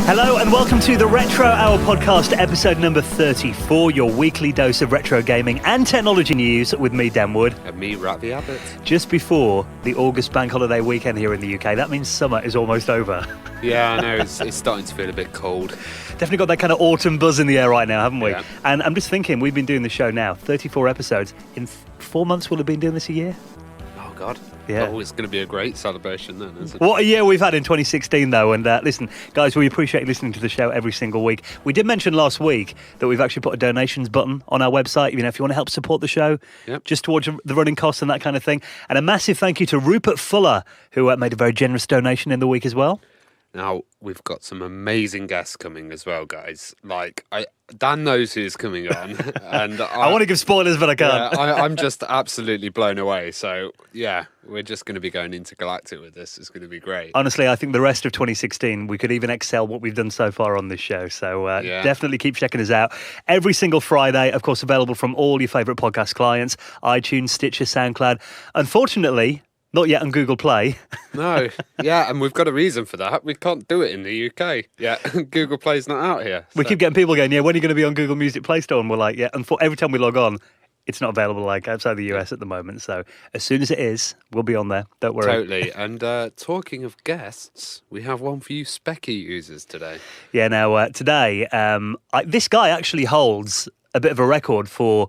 Hello and welcome to the Retro Hour podcast, episode number 34, your weekly dose of retro gaming and technology news with me, Dan Wood. And me, Ravi Abbott. Just before the August bank holiday weekend here in the UK. That means summer is almost over. Yeah, I know, it's starting to feel a bit cold. Definitely got that kind of autumn buzz in the air right now, haven't we? Yeah. And I'm just thinking, we've been doing the show now, 34 episodes. In 4 months, we'll have been doing this a year? Oh, God. Yeah. Oh, it's going to be a great celebration then, isn't it? What a year we've had in 2016, though. And listen, guys, we appreciate you listening to the show every single week. We did mention last week that we've actually put a donations button on our website. You know, if you want to help support the show, just towards the running costs and that kind of thing. And a massive thank you to Rupert Fuller, who made a very generous donation in the week as well. Now, we've got some amazing guests coming as well, guys. Like, Dan knows who's coming on. And I want to give spoilers, but I can't. Yeah, I'm just absolutely blown away. So, yeah, we're just going to be going intergalactic with this. It's going to be great. Honestly, I think the rest of 2016, we could even excel what we've done so far on this show. So definitely keep checking us out. Every single Friday, of course, available from all your favourite podcast clients, iTunes, Stitcher, SoundCloud. Unfortunately, not yet on Google Play. No, yeah, and we've got a reason for that. We can't do it in the UK. Yeah, Google Play's not out here. We keep getting people going, yeah, when are you going to be on Google Music Play Store? And we're like, yeah, and every time we log on, it's not available like outside the US at the moment. So as soon as it is, we'll be on there. Don't worry. Totally. And talking of guests, we have one for you Specky users today. Yeah, now today, this guy actually holds a bit of a record for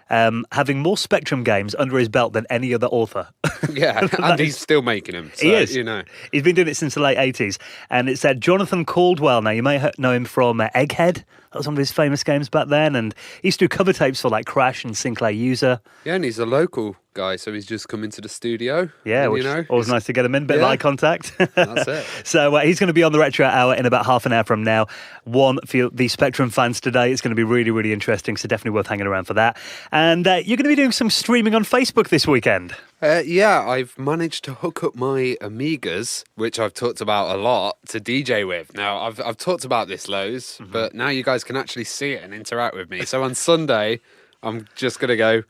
having more Spectrum games under his belt than any other author. Yeah, and he's still making them. So, he is. You know. He's been doing it since the late 80s. And it's Jonathan Cauldwell. Now, you may know him from Egghead. That was one of his famous games back then. And he used to do cover tapes for like Crash and Sinclair User. Yeah, and he's a local guy, so he's just come into the studio. Yeah, and, which always nice to get him in. Bit of eye contact. That's it. So he's going to be on the Retro Hour in about half an hour from now. One for the Spectrum fans today. It's going to be really, really interesting. So definitely worth hanging around for that. And you're going to be doing some streaming on Facebook this weekend. Yeah, I've managed to hook up my Amigas, which I've talked about a lot, to DJ with. Now, I've talked about this loads, but now you guys can actually see it and interact with me. So on Sunday, I'm just going to go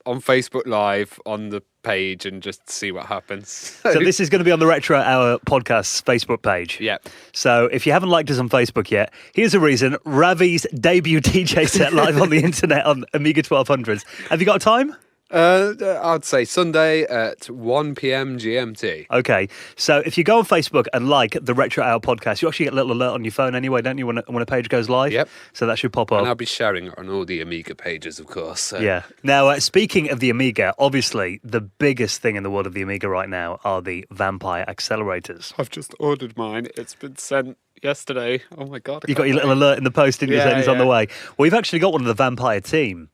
on Facebook Live on the page and just see what happens. So this is going to be on the Retro Hour podcast's Facebook page. Yeah. So if you haven't liked us on Facebook yet, here's a reason. Ravi's debut DJ set live on the internet on Amiga 1200s. Have you got a time? I'd say Sunday at 1 p.m. GMT. Okay, so if you go on Facebook and like the Retro Hour podcast, you actually get a little alert on your phone anyway, don't you, when a page goes live? Yep. So that should pop up. And I'll be sharing it on all the Amiga pages, of course. So. Yeah. Now, speaking of the Amiga, obviously the biggest thing in the world of the Amiga right now are the Vampire accelerators. I've just ordered mine. It's been sent yesterday. Oh my God. You got your little alert in the post, didn't you, saying it's on the way? Well, we've actually got one of the Vampire team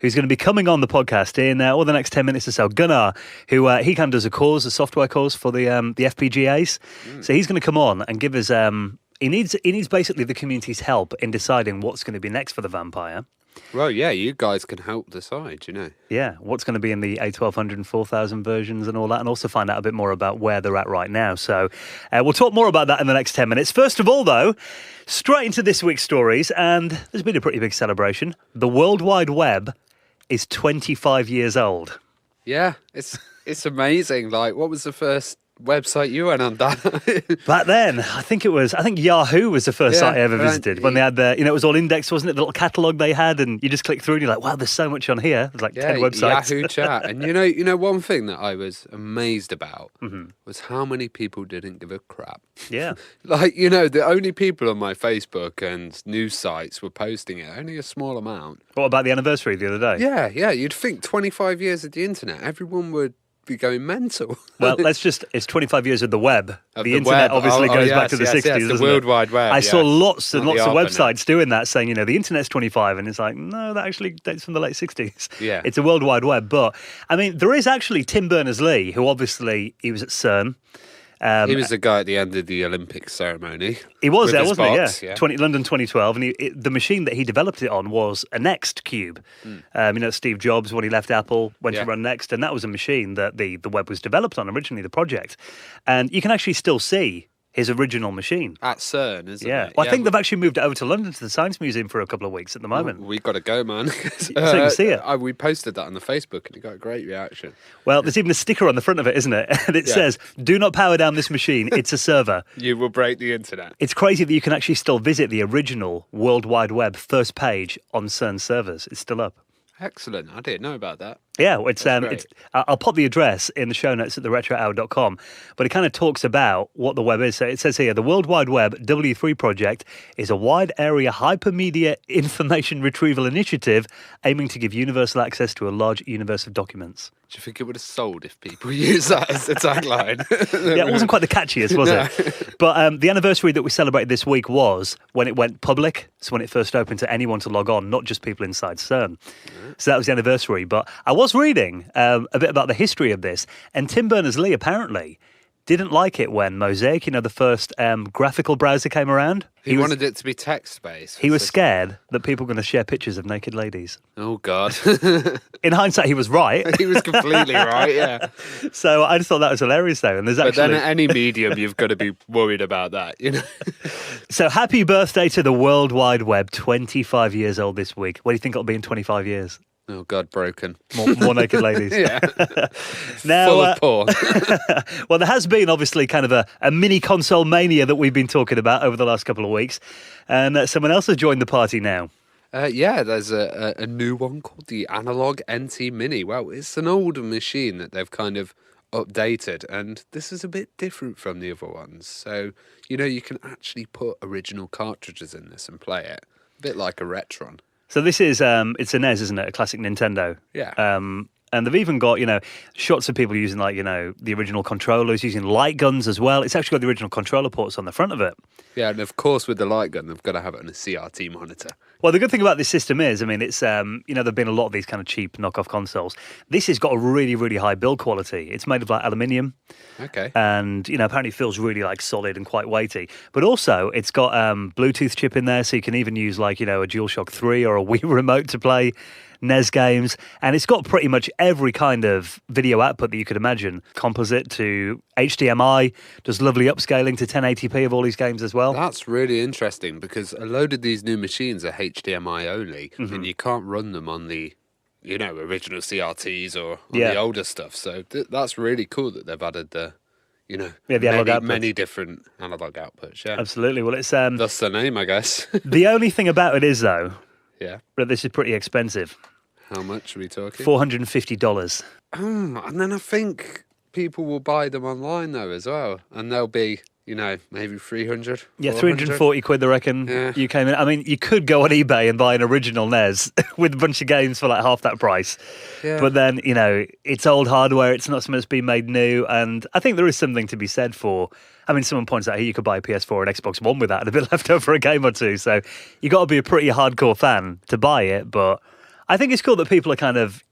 who's going to be coming on the podcast in the next 10 minutes or so. Gunnar, who he kind of does a software course for the FPGAs. So he's going to come on and give us... he needs basically the community's help in deciding what's going to be next for the Vampire. Well, yeah, you guys can help decide, you know. Yeah, what's going to be in the A1200 and 4000 versions and all that, and also find out a bit more about where they're at right now. So we'll talk more about that in the next 10 minutes. First of all, though, straight into this week's stories, and there's been a pretty big celebration. The World Wide Web is 25 years old. Yeah, it's amazing. Like, what was the first website you went on, Dan? Back then, I think Yahoo was the first site I ever visited, when they had it was all indexed, wasn't it? The little catalogue they had, and you just click through and you're like, wow, there's so much on here. There's like 10 websites. Yahoo chat. And you know one thing that I was amazed about was how many people didn't give a crap. Yeah. Like, the only people on my Facebook and news sites were posting it, only a small amount. What about the anniversary the other day? Yeah, you'd think 25 years of the internet, everyone would be going mental. Well, it's 25 years of the web. The internet obviously goes back to the 60s, the doesn't World it? Wide Web. I saw lots and lots of websites doing that, saying, the internet's 25, and it's like, no, that actually dates from the late 60s. Yeah. It's a World Wide Web, but, I mean, there is actually Tim Berners-Lee, who obviously, he was at CERN. He was the guy at the end of the Olympics ceremony. He was there, wasn't box, he? Yeah. London 2012. And the machine that he developed it on was a Next Cube. Steve Jobs, when he left Apple, went to run Next. And that was a machine that the web was developed on originally, the project. And you can actually still see his original machine. At CERN, isn't Yeah. it? Well, I think they've actually moved it over to London to the Science Museum for a couple of weeks at the moment. We got to go, man. So you can see it. We posted that on the Facebook and it got a great reaction. Well, there's even a sticker on the front of it, isn't it? And it says, "Do not power down this machine. It's a server." You will break the internet. It's crazy that you can actually still visit the original World Wide Web first page on CERN servers. It's still up. Excellent. I didn't know about that. Yeah, it's great. I'll pop the address in the show notes at theretrohour.com, but it kind of talks about what the web is. So it says here, the World Wide Web W3 project is a wide area hypermedia information retrieval initiative aiming to give universal access to a large universe of documents. Do you think it would have sold if people used that as the tagline? Yeah, it wasn't quite the catchiest, was it? But the anniversary that we celebrated this week was when it went public. So when it first opened to anyone to log on, not just people inside CERN. So that was the anniversary. But I was reading a bit about the history of this, and Tim Berners-Lee apparently didn't like it when Mosaic, the first graphical browser came around. He wanted it to be text-based. He was scared that people were going to share pictures of naked ladies. Oh, God. In hindsight, he was right. He was completely right, yeah. So I just thought that was hilarious, though. And there's But then at any medium, you've got to be worried about that, So happy birthday to the World Wide Web, 25 years old this week. What do you think it'll be in 25 years? Oh, God, broken. More naked ladies. Yeah. Now, full of porn. Well, there has been obviously kind of a mini console mania that we've been talking about over the last couple of weeks. And someone else has joined the party now. There's a new one called the Analog NT Mini. Well, it's an older machine that they've kind of updated, and this is a bit different from the other ones. So, you can actually put original cartridges in this and play it. A bit like a Retron. So this is, it's a NES, isn't it? A classic Nintendo. Yeah. And they've even got, shots of people using the original controllers, using light guns as well. It's actually got the original controller ports on the front of it. Yeah, and of course with the light gun, they've got to have it on a CRT monitor. Well, the good thing about this system is, it's, there've been a lot of these kind of cheap knockoff consoles. This has got a really, really high build quality. It's made of aluminium. Okay. And, apparently feels really solid and quite weighty. But also it's got Bluetooth chip in there, so you can even use a DualShock 3 or a Wii remote to play NES games, and it's got pretty much every kind of video output that you could imagine. Composite to HDMI, does lovely upscaling to 1080p of all these games as well. That's really interesting because a load of these new machines are HDMI only, and you can't run them on the original CRTs or on the older stuff. So that's really cool that they've added the many different analog outputs. Yeah, absolutely. Well, it's that's the name, I guess. The only thing about it is though. Yeah. But this is pretty expensive. How much are we talking? $450. And then I think people will buy them online though as well. And they'll be, maybe 300. Yeah, 340 quid, I reckon. Yeah. You came in. You could go on eBay and buy an original NES with a bunch of games for half that price. Yeah. But then, it's old hardware. It's not something that's been made new. And I think there is something to be said for... someone points out here you could buy a PS4 and Xbox One with that and a bit left over for a game or two. So you got to be a pretty hardcore fan to buy it. But I think it's cool that people are kind of,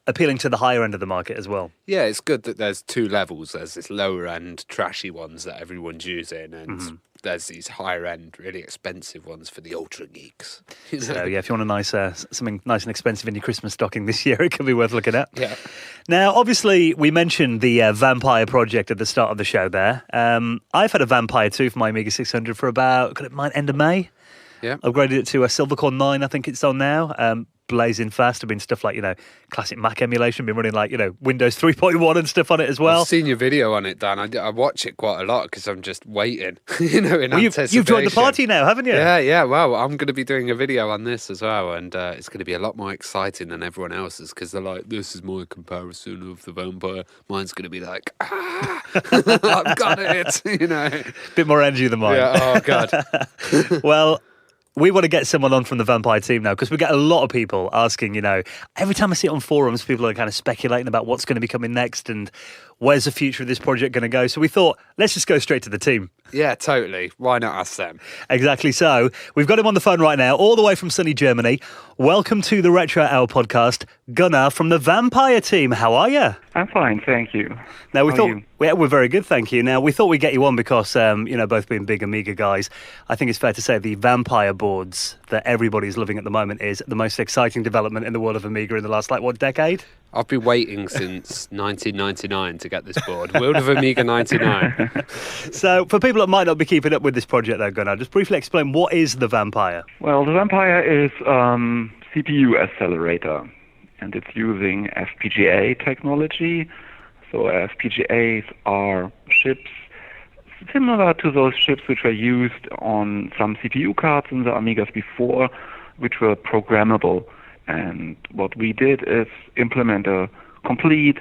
appealing to the higher end of the market as well. Yeah, it's good that there's two levels. There's this lower end trashy ones that everyone's using, and there's these higher end, really expensive ones for the ultra geeks. So yeah, if you want something nice and expensive in your Christmas stocking this year, it could be worth looking at. Yeah. Now, obviously, we mentioned the Vampire project at the start of the show there. I've had a Vampire 2 for my Amiga 600 for about end of May. Yeah. Upgraded it to a Silvercore 9, I think it's on now. Blazing fast. Have been stuff like, classic Mac emulation, been running Windows 3.1 and stuff on it as well. I've seen your video on it, Dan. I watch it quite a lot because I'm just waiting, in anticipation. You've joined the party now, haven't you? Yeah. Well, I'm going to be doing a video on this as well, and it's going to be a lot more exciting than everyone else's because they're like, this is my comparison of the Vampire. Mine's going to be like, I've got it, Bit more energy than mine. Yeah, oh, God. Well... We want to get someone on from the Vampire team now because we get a lot of people asking, every time I see it on forums, people are kind of speculating about what's going to be coming next and where's the future of this project going to go. So we thought, let's just go straight to the team. Yeah, totally. Why not ask them? Exactly. So we've got him on the phone right now, all the way from sunny Germany. Welcome to the Retro Hour podcast, Gunnar from the Vampire team. How are you? I'm fine, thank you. Now we're very good, thank you. Now we thought we'd get you on because both being big Amiga guys, I think it's fair to say the Vampire boards that everybody's loving at the moment is the most exciting development in the world of Amiga in the last decade? I've been waiting since 1999 to get this board. World of Amiga 99. So, for people that might not be keeping up with this project, though, Gunnar, just briefly explain what is the Vampire? Well, the Vampire is CPU accelerator, and it's using FPGA technology. So FPGAs are chips similar to those chips which were used on some CPU cards in the Amigas before, which were programmable. And what we did is implement a complete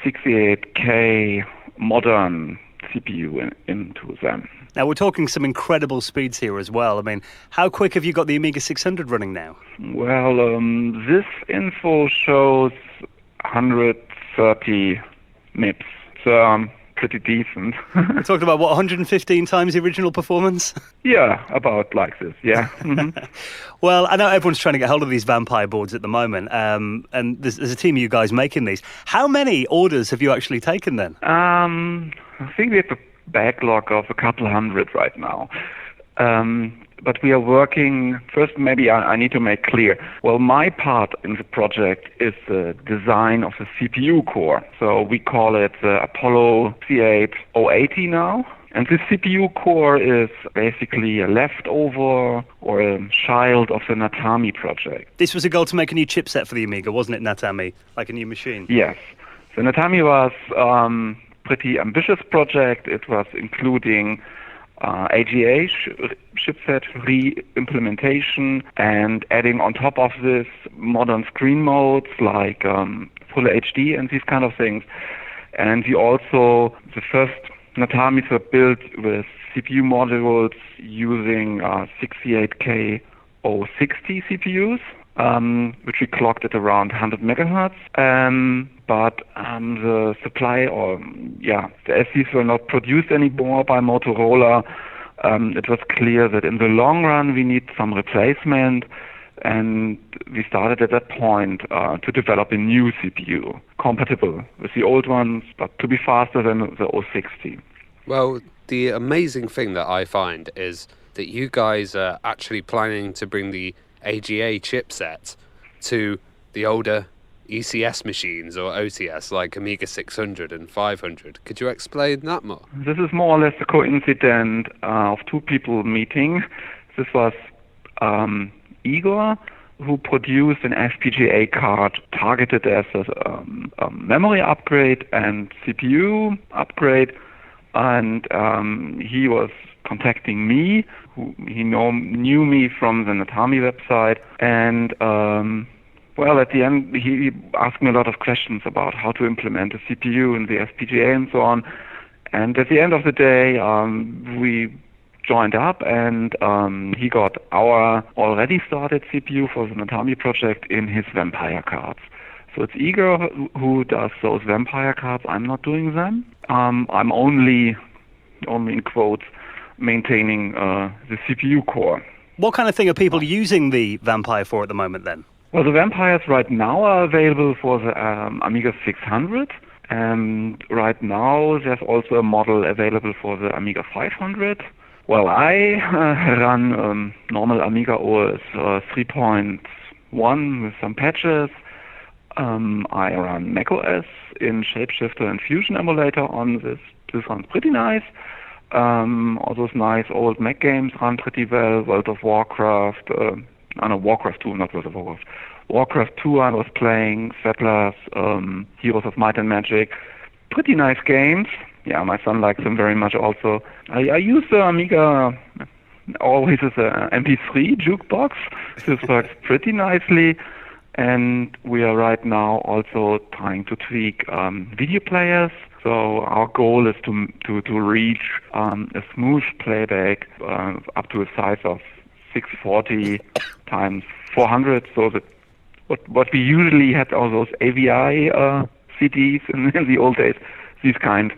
68K modern CPU into them. Now, we're talking some incredible speeds here as well. I mean, how quick have you got the Amiga 600 running now? Well, this info shows 130 MIPS. So, pretty decent. We're talking about, what, 115 times the original performance? Yeah, about like this, yeah. Well, I know everyone's trying to get hold of these Vampire boards at the moment, and there's a team of you guys making these. How many orders have you actually taken then? I think we have a backlog of a couple hundred right now. But we are working, first maybe I need to make clear, well, my part in the project is the design of the CPU core. So we call it the Apollo C8-080 now. And the CPU core is basically a leftover or a child of the Natami project. This was a goal to make a new chipset for the Amiga, wasn't it, Natami? Like a new machine? Yes. The Natami was pretty ambitious project. It was including AGA chipset re-implementation and adding on top of this modern screen modes like Full HD and these kind of things. And we also, the first Natamis were built with CPU modules using 68K 060 CPUs, which we clocked at around 100 megahertz. But the supply, the SDs were not produced anymore by Motorola. It was clear that in the long run we need some replacement, and we started at that point to develop a new CPU compatible with the old ones, but to be faster than the 060. Well, the amazing thing that I find is that you guys are actually planning to bring the AGA chipset to the older ECS machines or OTS like Amiga 600 and 500. Could you explain that more? This is more or less a coincidence of two people meeting. This was Igor, who produced an FPGA card targeted as a memory upgrade and CPU upgrade, and he was contacting me. He knew me from the Natami website, and well, at the end, he asked me a lot of questions about how to implement a CPU in the FPGA and so on. And at the end of the day, we joined up, and he got our already started CPU for the Natami project in his Vampire cards. So it's Igor who does those Vampire cards. I'm not doing them. I'm only in quotes, maintaining the CPU core. What kind of thing are people using the Vampire for at the moment then? Well, the Vampires right now are available for the Amiga 600, and right now there's also a model available for the Amiga 500. Well, I run normal Amiga OS 3.1 with some patches. I run macOS in Shapeshifter and Fusion emulator on this. This runs pretty nice. All those nice old Mac games run pretty well. World of Warcraft, Warcraft 2, not World of Warcraft. Warcraft 2 I was playing, Settlers, Heroes of Might and Magic. Pretty nice games. Yeah, my son likes them very much also. I use the Amiga always as a MP3 jukebox. This works pretty nicely. And we are right now also trying to tweak video players. So our goal is to reach a smooth playback up to a size of 640 times 400. So that what we usually had, all those AVI CDs in the old days, these kind.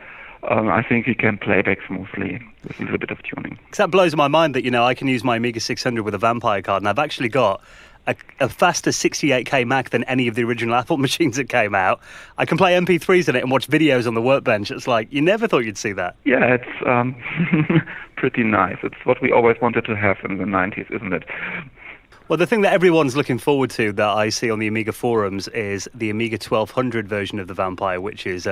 I think we can play back smoothly with a little bit of tuning. That blows my mind that, I can use my Amiga 600 with a Vampire card, and I've actually got a faster 68K Mac than any of the original Apple machines that came out. I can play MP3s in it and watch videos on the workbench. It's like, you never thought you'd see that. Yeah, it's pretty nice. It's what we always wanted to have in the 90s, isn't it? Well, the thing that everyone's looking forward to that I see on the Amiga forums is the Amiga 1200 version of the Vampire, which is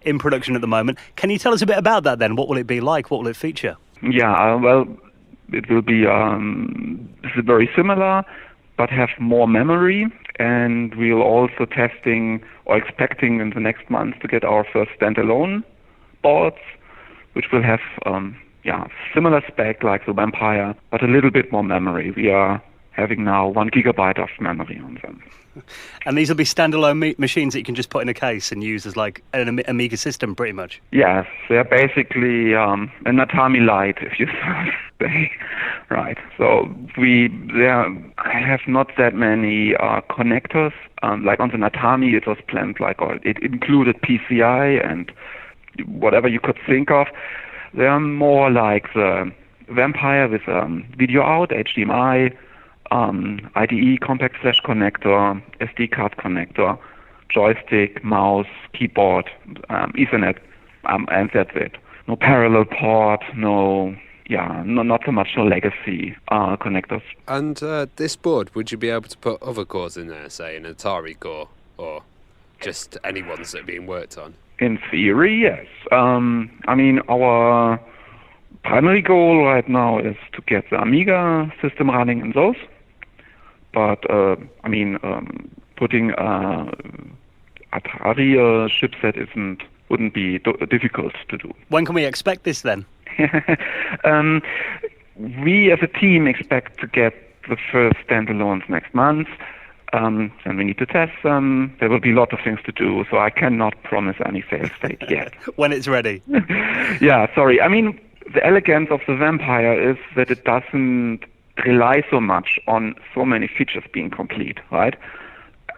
in production at the moment. Can you tell us a bit about that then? What will it be like? What will it feature? Yeah, well, it will be this is very similar, but have more memory, and we're also testing or expecting in the next month to get our first standalone boards, which will have similar spec like the Vampire, but a little bit more memory. We are having now 1 gigabyte of memory on them. And these will be standalone machines that you can just put in a case and use as like an Amiga system, pretty much. Yes, they're basically an Atami Lite, if you say. Right. So I have not that many connectors. Like on the Atami, it was planned it included PCI and whatever you could think of. They are more like the Vampire with video out, HDMI, IDE compact flash connector, SD card connector, joystick, mouse, keyboard, Ethernet, and that's it. No parallel port, not so much legacy connectors. And this board, would you be able to put other cores in there, say an Atari core, or just any ones that are being worked on? In theory, yes. Our primary goal right now is to get the Amiga system running in those. But putting Atari chipset wouldn't be difficult to do. When can we expect this then? We as a team expect to get the first standalones next month. And we need to test them. There will be a lot of things to do, so I cannot promise any sales date yet. When it's ready. Yeah, sorry. The elegance of the Vampire is that it doesn't rely so much on so many features being complete, right?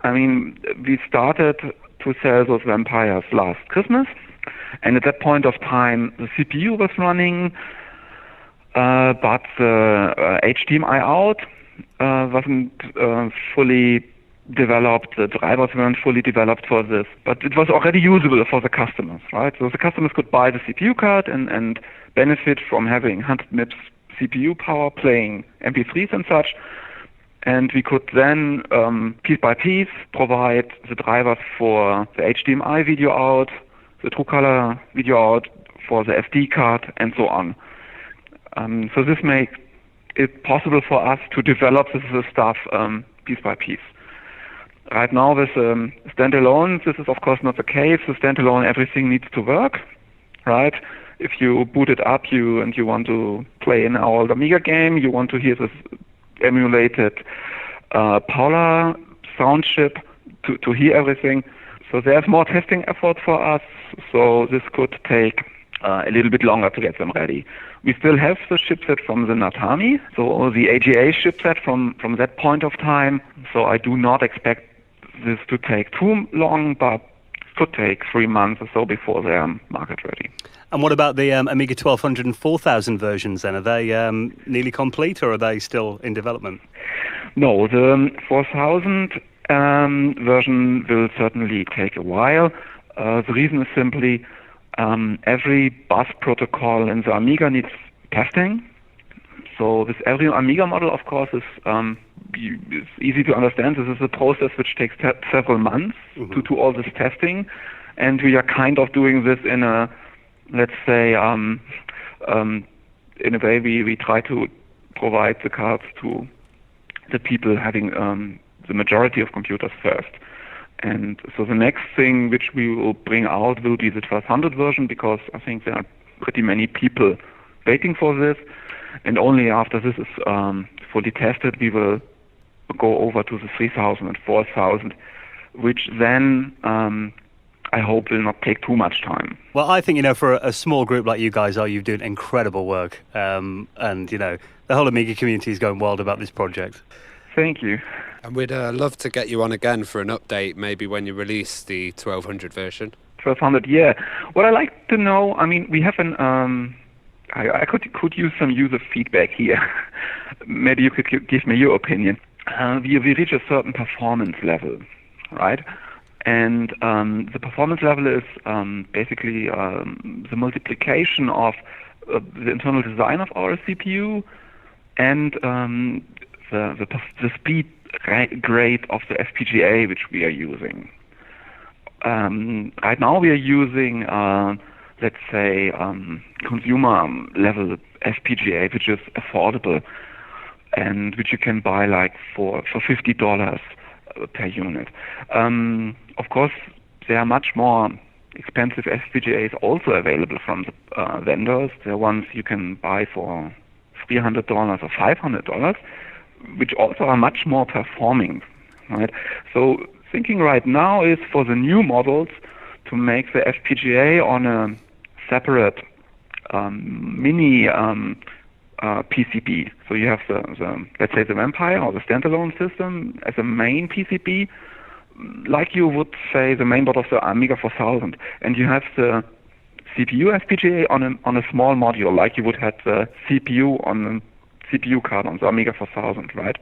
We started to sell those Vampires last Christmas, and at that point of time, the CPU was running, but the HDMI out wasn't fully developed. The drivers weren't fully developed for this, but it was already usable for the customers, right? So the customers could buy the CPU card and benefit from having 100 MIPS CPU power playing MP3s and such. And we could then, piece by piece, provide the drivers for the HDMI video out, the true color video out for the SD card, and so on. So this makes it possible for us to develop this stuff piece by piece. Right now with standalone, this is of course not the case. With standalone, everything needs to work, right? If you boot it up and you want to play an old Amiga game, you want to hear this emulated Paula sound chip to hear everything. So there's more testing effort for us, so this could take a little bit longer to get them ready. We still have the chipset from the Natami, so the AGA chipset from that point of time, so I do not expect this to take too long, but it could take 3 months or so before they're market ready. And what about the Amiga 1200 and 4000 versions then? Are they nearly complete or are they still in development? No, the 4000 version will certainly take a while. The reason is simply every bus protocol in the Amiga needs testing. So with every Amiga model, of course, it's easy to understand. This is a process which takes several months to do all this testing. And we are kind of doing this in a, let's say, in a way we try to provide the cards to the people having the majority of computers first. And so the next thing which we will bring out will be the 1200 version, because I think there are pretty many people waiting for this. And only after this is fully tested, we will go over to the 3000 and 4000, which then I hope will not take too much time. Well, I think, for a small group like you guys are, you're doing incredible work. And, the whole Amiga community is going wild about this project. Thank you. And we'd love to get you on again for an update, maybe when you release the 1200 version. 1200, yeah. What I'd like to know, we have an... I could use some user feedback here. Maybe you could give me your opinion. We reach a certain performance level, right? And the performance level is basically the multiplication of the internal design of our CPU and the speed grade of the FPGA which we are using. Right now we are using, let's say, consumer level FPGA, which is affordable and which you can buy like for $50 per unit. Of course, there are much more expensive FPGAs also available from the vendors. There are ones you can buy for $300 or $500, which also are much more performing, right? So thinking right now is for the new models to make the FPGA on a separate mini PCB. So you have the let's say the Vampire or the standalone system as a main PCB, like you would say the mainboard of the Amiga 4000, and you have the CPU FPGA on a small module, like you would have the CPU on a CPU card on the Amiga 4000, right?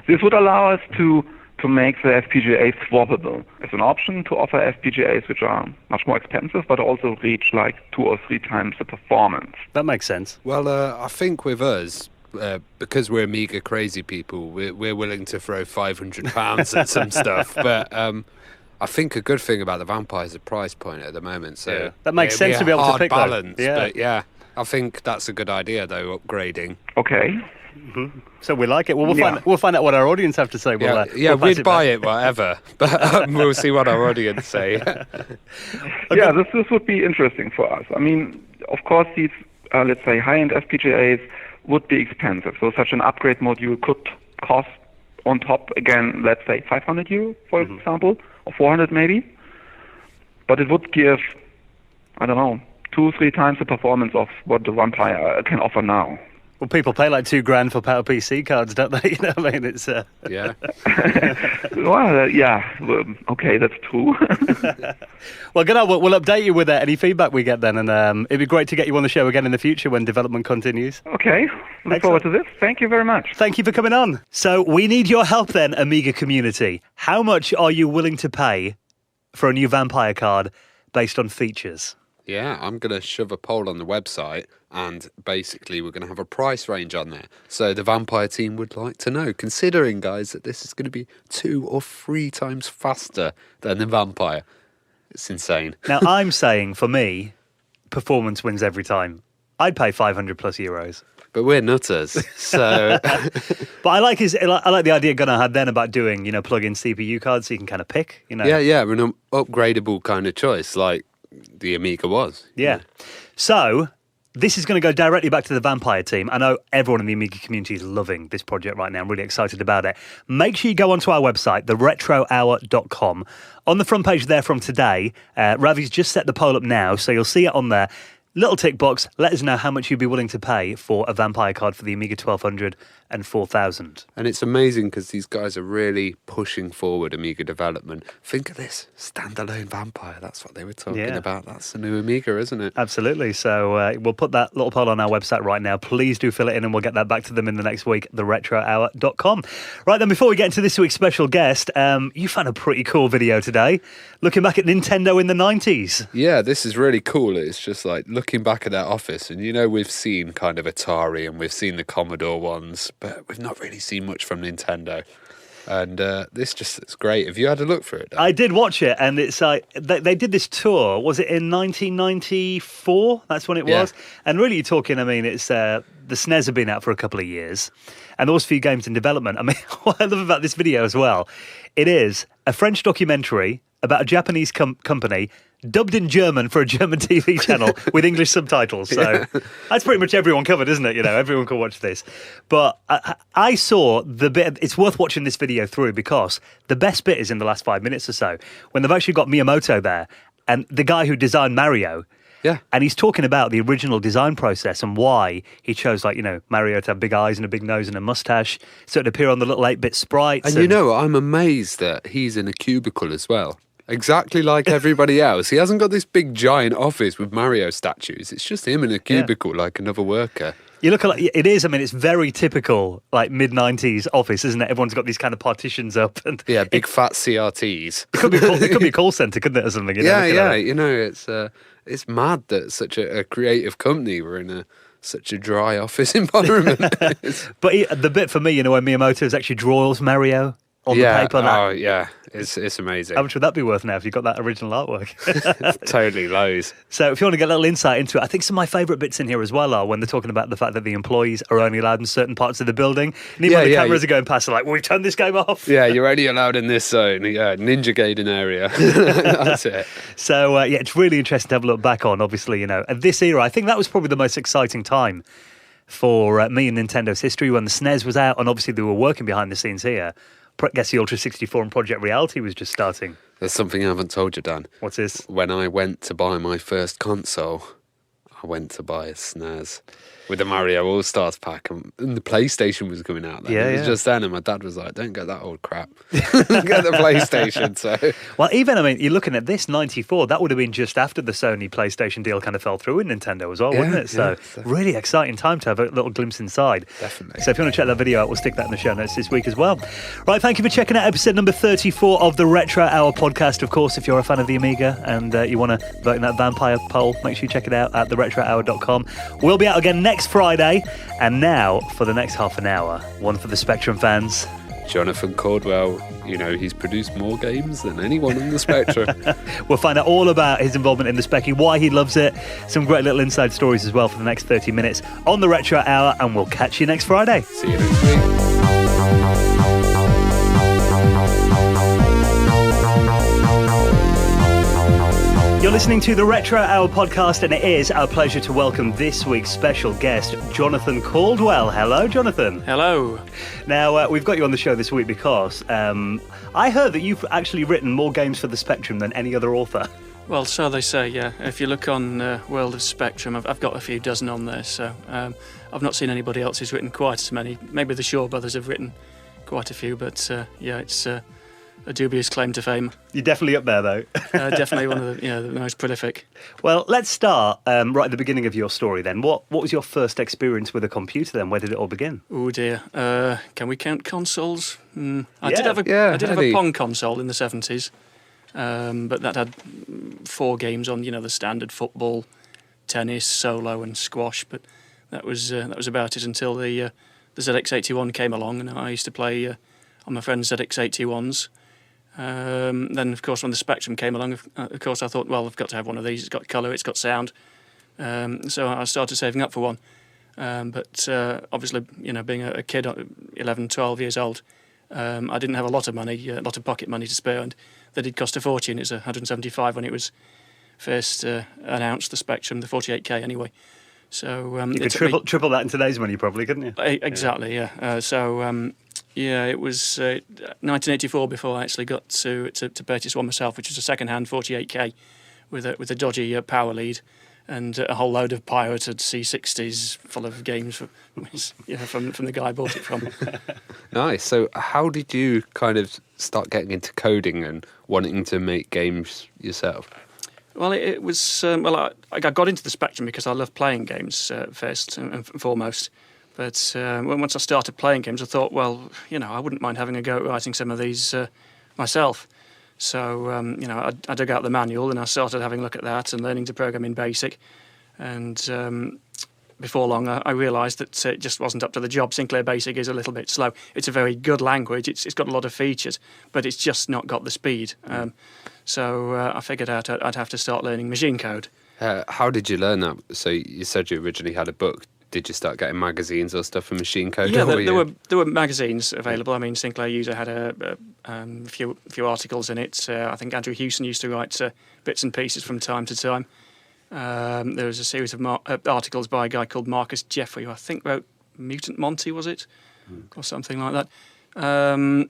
This would allow us to make the FPGA swappable as an option to offer FPGAs which are much more expensive but also reach like 2 or 3 times the performance. That makes sense. Well, I think with us, because we're Amiga crazy people, we're willing to throw £500 at some stuff. But I think a good thing about the Vampire is the price point at the moment. So that makes sense to be able to pick balance. that. But I think that's a good idea though, upgrading. Okay. Mm-hmm. So we like it. Well, we'll find out what our audience have to say. We'd buy it, whatever. But we'll see what our audience say. Yeah, this would be interesting for us. I mean, of course, these let's say high-end FPGAs would be expensive. So such an upgrade module could cost on top again, let's say €500 for example, or 400 maybe. But it would give, I don't know, 2-3 times the performance of what the Vampire can offer now. Well, people pay like $2,000 for PowerPC cards, don't they? You know what I mean? It's yeah. Well, okay, that's true. Well, Gunnar, we'll update you with any feedback we get then, and it'd be great to get you on the show again in the future when development continues. Okay, look forward to this. Thank you very much. Thank you for coming on. So we need your help then, Amiga community. How much are you willing to pay for a new Vampire card based on features? Yeah, I'm going to shove a poll on the website, and basically we're going to have a price range on there. So the Vampire team would like to know, considering, guys, that this is going to be 2 or 3 times faster than the Vampire. It's insane. Now, I'm saying, for me, performance wins every time. I'd pay €500+. But we're nutters, so... But I like the idea Gunnar had then about doing, plug-in CPU cards so you can kind of pick, Yeah, an upgradable kind of choice, like the Amiga was. Yeah. So this is going to go directly back to the Vampire team. I know everyone in the Amiga community is loving this project right now. I'm really excited about it. Make sure you go onto our website, theretrohour.com. On the front page there from today, Ravi's just set the poll up now, so you'll see it on there. Little tick box, let us know how much you'd be willing to pay for a Vampire card for the Amiga 1200 and 4000. And it's amazing because these guys are really pushing forward Amiga development. Think of this, standalone Vampire. That's what they were talking about. That's the new Amiga, isn't it? Absolutely. So we'll put that little poll on our website right now. Please do fill it in and we'll get that back to them in the next week, theretrohour.com. Right then, before we get into this week's special guest, you found a pretty cool video today, looking back at Nintendo in the 90s. Yeah, this is really cool. It's just like looking back at that office, and we've seen kind of Atari and we've seen the Commodore ones, but we've not really seen much from Nintendo. And it's great. Have you had a look for it, Dan? I did watch it, and it's like they did this tour. Was it in 1994? That's when it was. And really, you're talking. I mean, it's the SNES have been out for a couple of years, and there was a few games in development. I mean, what I love about this video as well, it is a French documentary about a Japanese company dubbed in German for a German TV channel with English subtitles. So that's pretty much everyone covered, isn't it? Everyone can watch this. But I saw the bit, it's worth watching this video through because the best bit is in the last 5 minutes or so when they've actually got Miyamoto there and the guy who designed Mario. Yeah. And he's talking about the original design process and why he chose, Mario to have big eyes and a big nose and a mustache so it'd appear on the little 8-bit sprites. And I'm amazed that he's in a cubicle as well. Exactly like everybody else. He hasn't got this big giant office with Mario statues. It's just him in a cubicle like another worker. You look at it is. I mean, it's very typical, mid-90s office, isn't it? Everyone's got these kind of partitions up, and big fat CRTs. It could be a call center, couldn't it, or something? It's mad that such a creative company were in a such a dry office environment. But the bit for me, when Miyamoto actually draws Mario on the paper. It's amazing. How much would that be worth now if you got that original artwork? It's totally lows. So if you want to get a little insight into it, I think some of my favourite bits in here as well are when they're talking about the fact that the employees are only allowed in certain parts of the building. And even when the cameras are going past, they're like, well, we've turned this game off. Yeah, you're only allowed in this zone. Yeah, Ninja Gaiden area. That's it. So, it's really interesting to have a look back on, obviously, at this era. I think that was probably the most exciting time for me in Nintendo's history when the SNES was out, and obviously they were working behind the scenes here. I guess the Ultra 64 and Project Reality was just starting. There's something I haven't told you, Dan. What's this? When I went to buy my first console, I went to buy a SNES with the Mario All-Stars pack, and the PlayStation was coming out then. It was just then, and my dad was like, don't get that old crap. Get the PlayStation. So, well, even, you're looking at this, 94, that would have been just after the Sony PlayStation deal kind of fell through in Nintendo as well, wouldn't it? So, really exciting time to have a little glimpse inside. Definitely. So if you want to check that video out, we'll stick that in the show notes this week as well. Right, thank you for checking out episode number 34 of the Retro Hour podcast. Of course, if you're a fan of the Amiga and you want to vote in that Vampire poll, make sure you check it out at theretrohour.com. We'll be out again next Friday. And now, for the next half an hour, one for the Spectrum fans. Jonathan Cauldwell, he's produced more games than anyone on the Spectrum. We'll find out all about his involvement in the Specky, why he loves it, some great little inside stories as well for the next 30 minutes on the Retro Hour, and we'll catch you next Friday. See you next week. You're listening to the Retro Hour podcast, and it is our pleasure to welcome this week's special guest, Jonathan Caldwell. Hello, Jonathan. Hello. Now, we've got you on the show this week because I heard that you've actually written more games for the Spectrum than any other author. Well, so they say, yeah. If you look on World of Spectrum, I've got a few dozen on there, so I've not seen anybody else who's written quite as many. Maybe the Shaw brothers have written quite a few, but it's a dubious claim to fame. You're definitely up there, though. Definitely one of the most prolific. Well, let's start right at the beginning of your story then. What was your first experience with a computer then? Where did it all begin? Oh dear. Can we count consoles? I did have a Pong console in the 70s, but that had 4 games on, the standard football, tennis, solo and squash, but that was about it until the ZX81 came along, and I used to play on my friend's ZX81s. Then, of course, when the Spectrum came along, of course, I thought, well, I've got to have one of these. It's got colour, it's got sound. So I started saving up for one. But obviously, being a kid, 11, 12 years old, I didn't have a lot of money, a lot of pocket money to spare, and they did cost a fortune. It was $175 when it was first announced, the Spectrum, the 48K anyway. So you could triple that in today's money, probably, couldn't you? Exactly, yeah. It was 1984 before I actually got to purchase one myself, which was a second-hand 48K with a dodgy power lead and a whole load of pirated C60s full of games from the guy I bought it from. Nice. So how did you kind of start getting into coding and wanting to make games yourself? Well, it was... I got into the Spectrum because I love playing games first and foremost. But once I started playing games, I thought, well, I wouldn't mind having a go at writing some of these myself. So, I dug out the manual and I started having a look at that and learning to program in BASIC. And before long, I realised that it just wasn't up to the job. Sinclair BASIC is a little bit slow. It's a very good language. It's got a lot of features, but it's just not got the speed. So I figured out I'd have to start learning machine code. How did you learn that? So you said you originally had a book. Did you start getting magazines or stuff for machine code? Yeah, there were magazines available. I mean, Sinclair User had a few articles in it. I think Andrew Hewson used to write bits and pieces from time to time. There was a series of articles by a guy called Marcus Jeffrey, who I think wrote Mutant Monty, was it? Or something like that.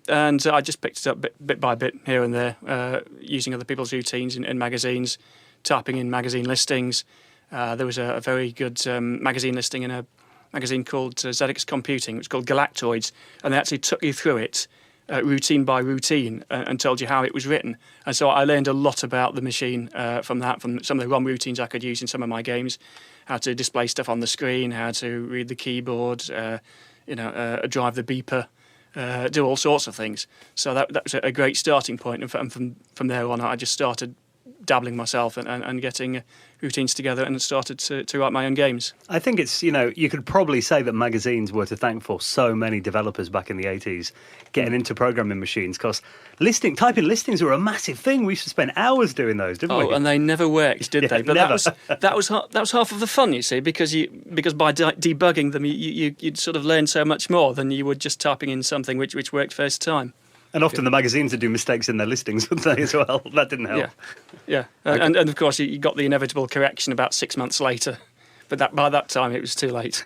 And I just picked it up bit by bit here and there, using other people's routines in magazines, typing in magazine listings. There was a very good magazine listing in a magazine called ZX Computing, which was called Galactoids, and they actually took you through it routine by routine and told you how it was written. And so I learned a lot about the machine from some of the ROM routines I could use in some of my games, how to display stuff on the screen, how to read the keyboard, drive the beeper, do all sorts of things. So that was a great starting point, and from there on I just started dabbling myself and getting routines together, and started to write my own games. I think it's, you could probably say that magazines were to thank for so many developers back in the 80s getting into programming machines, because typing listings were a massive thing. We used to spend hours doing those, didn't we? Oh, and they never worked, did they? But never. that was half of the fun, you see, because by debugging them, you'd sort of learn so much more than you would just typing in something which worked first time. And often the magazines would do mistakes in their listings, wouldn't they, as well? That didn't help. Yeah. And of course, you got the inevitable correction about 6 months later. But by that time, it was too late.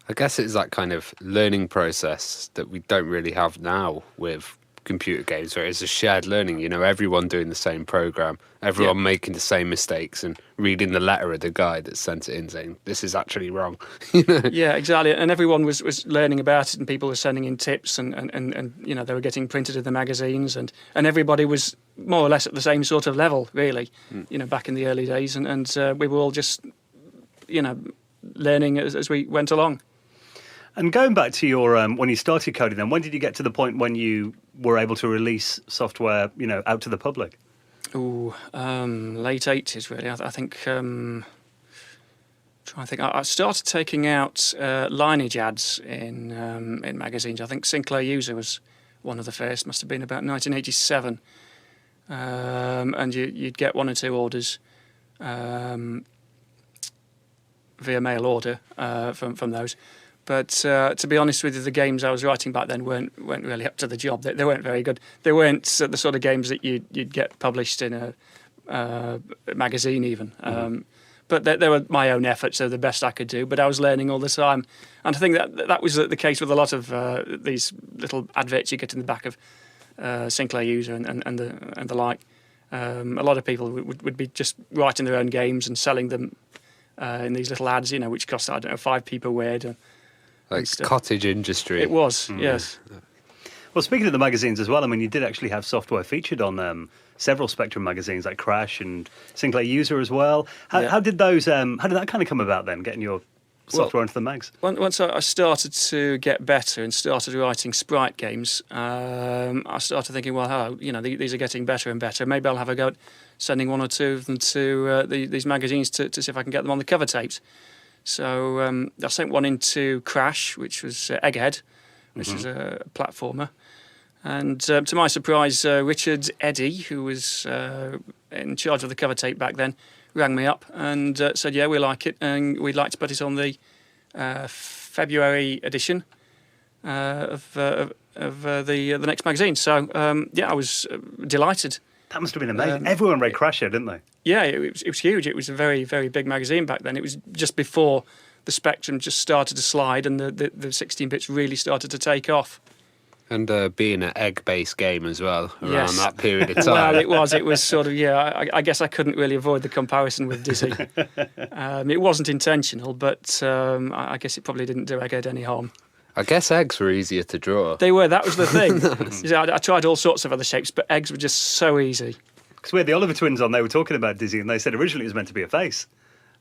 I guess it's that kind of learning process that we don't really have now with computer games, where it's a shared learning, everyone doing the same program, everyone making the same mistakes and reading the letter of the guy that sent it in saying, this is actually wrong. Yeah, exactly. And everyone was learning about it, and people were sending in tips, and they were getting printed in the magazines, and everybody was more or less at the same sort of level, really, back in the early days. And we were all just, learning as we went along. And going back to your when you started coding, then when did you get to the point when you were able to release software, out to the public? Oh, late 80s, really. I think. Trying to think. I started taking out lineage ads in magazines. I think Sinclair User was one of the first. Must have been about 1987. And you'd get one or two orders via mail order from those. But to be honest with you, the games I was writing back then weren't really up to the job. They weren't very good. They weren't the sort of games that you'd get published in a magazine even. But they were my own efforts, so the best I could do. But I was learning all the time, and I think that was the case with a lot of these little adverts you get in the back of Sinclair User and the like. A lot of people would be just writing their own games and selling them in these little ads, which cost, I don't know, 5p per word. Like cottage industry. It was, yes. Well, speaking of the magazines as well, I mean, you did actually have software featured on several Spectrum magazines, like Crash and Sinclair User as well. How did those? How did that kind of come about then? Getting your software into the mags? Once I started to get better and started writing sprite games, I started thinking, well, these are getting better and better. Maybe I'll have a go at sending one or two of them to these magazines to see if I can get them on the cover tapes. So I sent one into Crash, which was Egghead, which is a platformer. And to my surprise, Richard Eddy, who was in charge of the cover tape back then, rang me up and said, yeah, we like it, and we'd like to put it on the February edition of the next magazine. So, I was delighted. That must have been amazing. Everyone read Crash here, didn't they? Yeah, it was huge. It was a very, very big magazine back then. It was just before the Spectrum just started to slide and the 16 bits really started to take off. And being an egg-based game as well around that period of time. Well, it was sort of, I guess I couldn't really avoid the comparison with Dizzy. It wasn't intentional, but I guess it probably didn't do Egghead any harm. I guess eggs were easier to draw. They were, that was the thing. I tried all sorts of other shapes, but eggs were just so easy. Because we had the Oliver twins on, they were talking about Dizzy, and they said originally it was meant to be a face.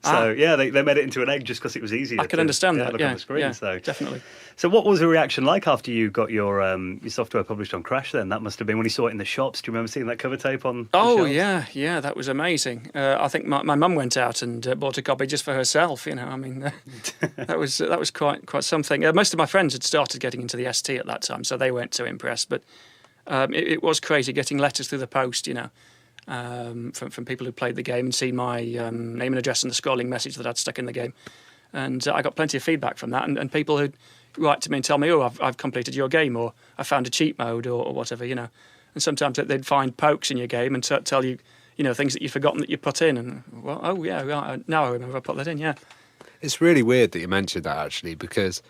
So, they made it into an egg just because it was easier. I can understand that, look on the screen, so definitely. So what was the reaction like after you got your software published on Crash then? That must have been when you saw it in the shops. Do you remember seeing that cover tape on the shelves? Yeah, that was amazing. I think my mum went out and bought a copy just for herself, I mean, that was quite something. Most of my friends had started getting into the ST at that time, so they weren't too impressed, but it was crazy getting letters through the post, from people who played the game and seen my name and address and the scrolling message that I'd stuck in the game. And I got plenty of feedback from that, and people who'd write to me and tell me, I've completed your game, or I found a cheat mode, or whatever, And sometimes they'd find pokes in your game and tell you, things that you've forgotten that you put in. And, well, oh, yeah, right, now I remember I put that in, yeah. It's really weird that you mentioned that, actually, because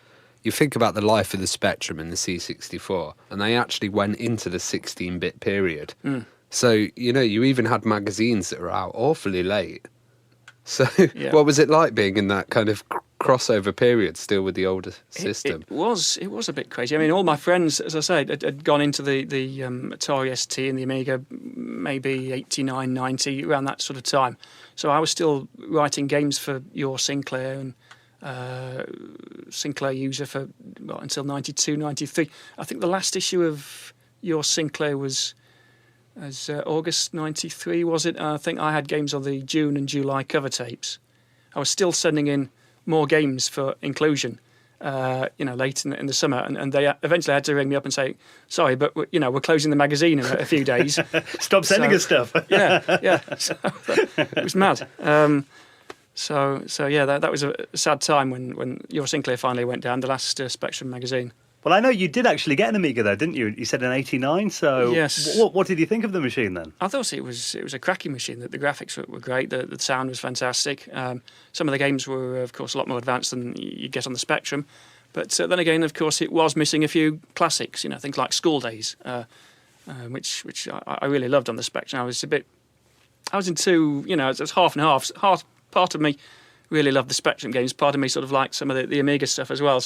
you think about the life of the Spectrum and the C64, and they actually went into the 16-bit period. So, you even had magazines that were out awfully late. So, What was it like being in that kind of crossover period still with the older system? It was a bit crazy. I mean, all my friends, as I say, had gone into the Atari ST and the Amiga maybe 89, 90, around that sort of time. So I was still writing games for your Sinclair and Sinclair User for until 92, 93. I think the last issue of your Sinclair was as August 93, was it? I think I had games on the June and July cover tapes. I was still sending in more games for inclusion, late in the summer, and they eventually had to ring me up and say, sorry, but we're closing the magazine in a few days. Stop sending us stuff. yeah. So, it was mad. That was a sad time when your Sinclair finally went down, the last Spectrum magazine. Well, I know you did actually get an Amiga though, didn't you? You said in '89. So yes. What did you think of the machine then? I thought it was a cracking machine. The graphics were great. The sound was fantastic. Some of the games were, of course, a lot more advanced than you get on the Spectrum. But then again, of course, it was missing a few classics. Things like School Days, which I really loved on the Spectrum. I was into, it was half and half. Part of me really loved the Spectrum games. Part of me sort of liked some of the Amiga stuff as well.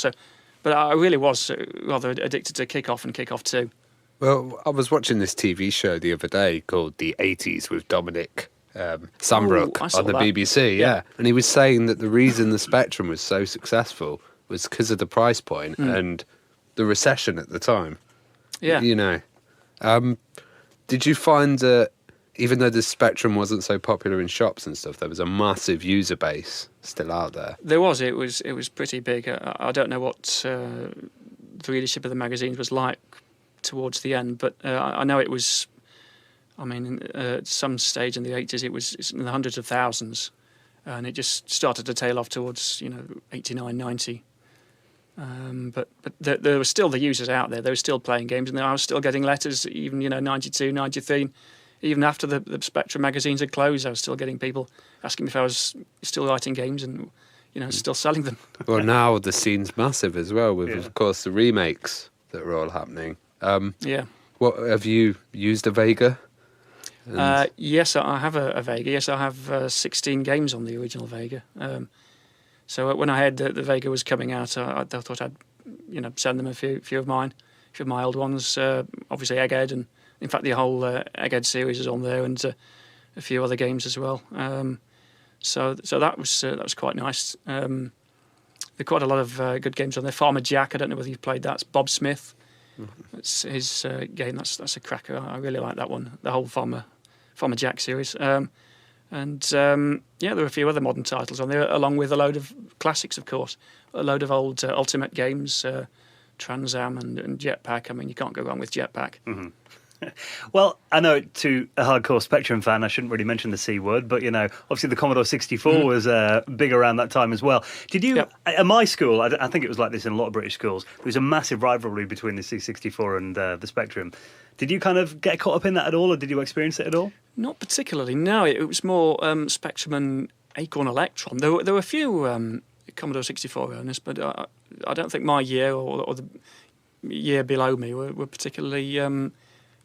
But I really was rather addicted to Kick-Off and Kick-Off 2. Well, I was watching this TV show the other day called The 80s with Dominic Sambrook on the BBC. Yeah. And he was saying that the reason the Spectrum was so successful was because of the price point and the recession at the time. Yeah. Did you find that even though the Spectrum wasn't so popular in shops and stuff, there was a massive user base still out there? There was. It was pretty big. I don't know what the readership of the magazines was like towards the end, but I know it was. I mean, at some stage in the 80s, it's in the hundreds of thousands, and it just started to tail off towards 89, 90. But there were still the users out there. They were still playing games, and I was still getting letters, even 92, 93. Even after the Spectrum magazines had closed, I was still getting people asking me if I was still writing games and, still selling them. Well, now the scene's massive as well, with, of course, the remakes that are all happening. What have you used a Vega? Yes, I have a Vega. Yes, I have 16 games on the original Vega. So when I heard that the Vega was coming out, I thought I'd, send them a few of mine, a few of my old ones. Obviously, Egghead, and in fact, the whole Egghead series is on there, and a few other games as well. So that was quite nice. There are quite a lot of good games on there. Farmer Jack, I don't know whether you've played that. It's Bob Smith. That's his game. That's a cracker. I really like that one. The whole Farmer Jack series. There are a few other modern titles on there, along with a load of classics, of course. A load of old Ultimate games, Trans Am and Jetpack. I mean, you can't go wrong with Jetpack. Mm-hmm. Well, I know to a hardcore Spectrum fan, I shouldn't really mention the C word, but, obviously the Commodore 64 was big around that time as well. Did you, at my school, I think it was like this in a lot of British schools, there was a massive rivalry between the C64 and the Spectrum. Did you kind of get caught up in that at all, or did you experience it at all? Not particularly, no. It was more Spectrum and Acorn Electron. There were a few Commodore 64 owners, but I don't think my year or the year below me were particularly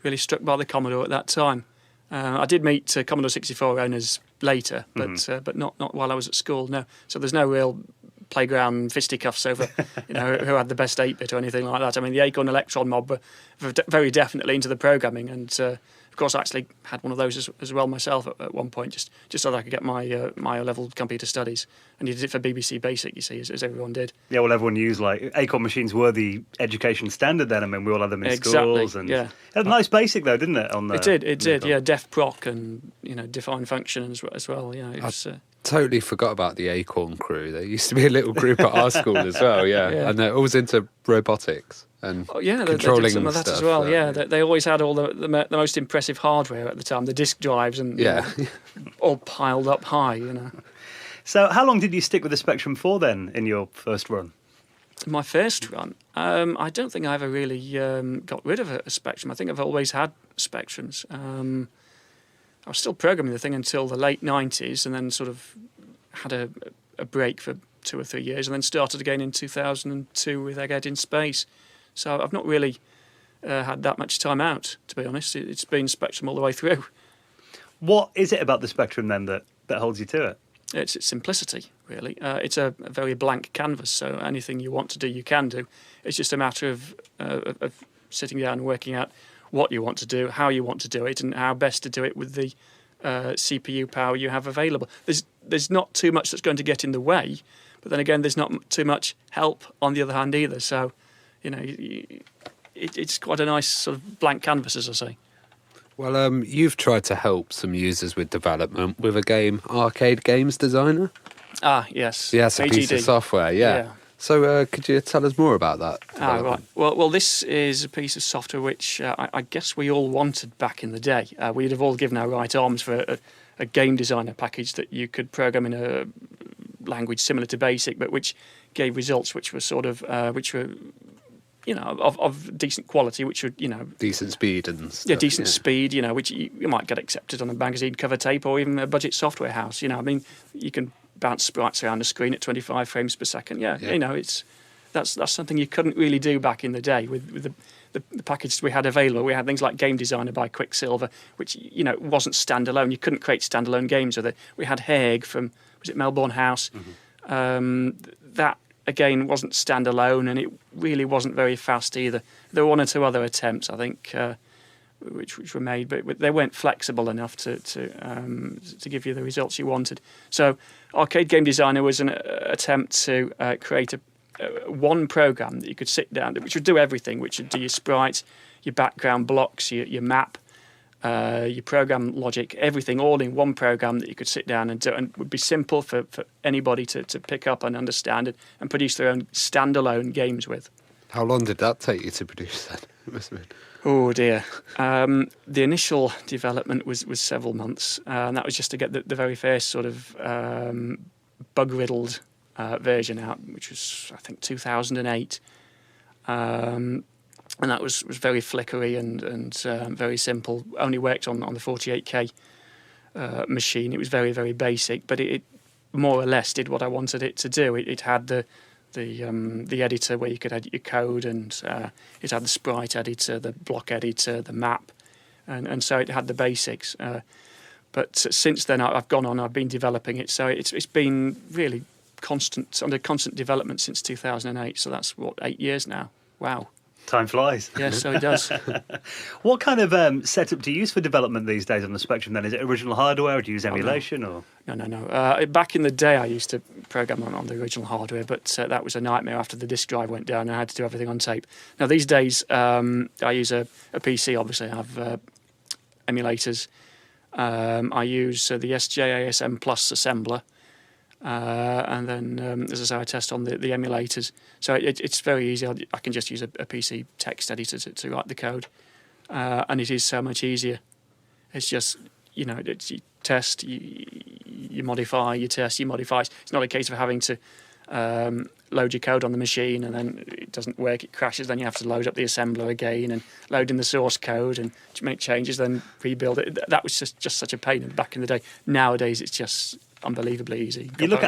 really struck by the Commodore at that time. I did meet Commodore 64 owners later, but not while I was at school, no. So there's no real playground fisticuffs over who had the best 8-bit or anything like that. I mean, the Acorn Electron mob were very definitely into the programming, and of course I actually had one of those as well myself at one point, just so that I could get my O-level computer studies, and you did it for BBC Basic, you see, as everyone did. Yeah, well, everyone used, Acorn machines were the education standard then. I mean, we all had them in schools. And yeah. It had a nice Basic, though, didn't it? It did, yeah, Def Proc and, define function as well. It was... Totally forgot about the Acorn crew. There used to be a little group at our school as well, and they're always into robotics and controlling they did some of that stuff, as well. They always had all the most impressive hardware at the time, the disk drives and all piled up high. So, how long did you stick with the Spectrum for then in your first run? My first run, I don't think I ever really got rid of a Spectrum. I think I've always had Spectrums. I was still programming the thing until the late 90s, and then sort of had a break for 2 or 3 years, and then started again in 2002 with Egghead in Space. So I've not really had that much time out, to be honest. It's been Spectrum all the way through. What is it about the Spectrum then that holds you to it? It's its simplicity, really. It's a very blank canvas, so anything you want to do, you can do. It's just a matter of sitting down and working out what you want to do, how you want to do it, and how best to do it with the CPU power you have available. There's not too much that's going to get in the way, but then again, there's not too much help on the other hand either. So, it's quite a nice sort of blank canvas, as I say. Well, you've tried to help some users with development with a game, Arcade Games Designer. Ah, yes. Yeah, it's a piece of AGD. software, yeah. So could you tell us more about that? Right. Well, this is a piece of software which I guess we all wanted back in the day. We'd have all given our right arms for a game designer package that you could program in a language similar to BASIC, but which gave results which were sort of of decent quality, which would decent speed and stuff. Yeah, decent speed. Which you might get accepted on a magazine cover tape or even a budget software house. I mean, you can bounce sprites around the screen at 25 frames per second. Yeah. That's something you couldn't really do back in the day with the packages we had available. We had things like Game Designer by Quicksilver, which wasn't standalone. You couldn't create standalone games with it. We had Haig from Melbourne House. That again wasn't standalone, and it really wasn't very fast either. There were one or two other attempts, I think, which were made, but they weren't flexible enough to give you the results you wanted. So Arcade Game Designer was an attempt to create one program that you could sit down, which would do everything, which would do your sprites, your background blocks, your map, your program logic, everything all in one program that you could sit down and do, and would be simple for anybody to pick up and understand and produce their own standalone games with. How long did that take you to produce then? It must have been. Oh dear. The initial development was several months, and that was just to get the very first sort of bug-riddled version out, which was, I think, 2008. And that was very flickery and very simple. Only worked on the 48K machine. It was very, very basic, but it more or less did what I wanted it to do. It had the editor where you could edit your code, and it had the sprite editor, the block editor, the map, and so it had the basics. But since then, I've gone on. I've been developing it, so it's been really under constant development since 2008. So that's 8 years now. Wow. Time flies. Yes, so it does. What kind of setup do you use for development these days on the Spectrum then? Is it original hardware, or do you use emulation? No. Back in the day, I used to program on the original hardware, but that was a nightmare after the disk drive went down. I had to do everything on tape. Now, these days, I use a PC, obviously. I have emulators. I use the SJASM Plus assembler. And then, as I say, I test on the emulators. So it's very easy. I can just use a PC text editor to write the code. And it is so much easier. It's just, you test, you modify, you test, you modify. It's not a case of having to load your code on the machine and then it doesn't work, it crashes, then you have to load up the assembler again and load in the source code and make changes, then rebuild it. That was just such a pain back in the day. Nowadays, it's just unbelievably easy. You look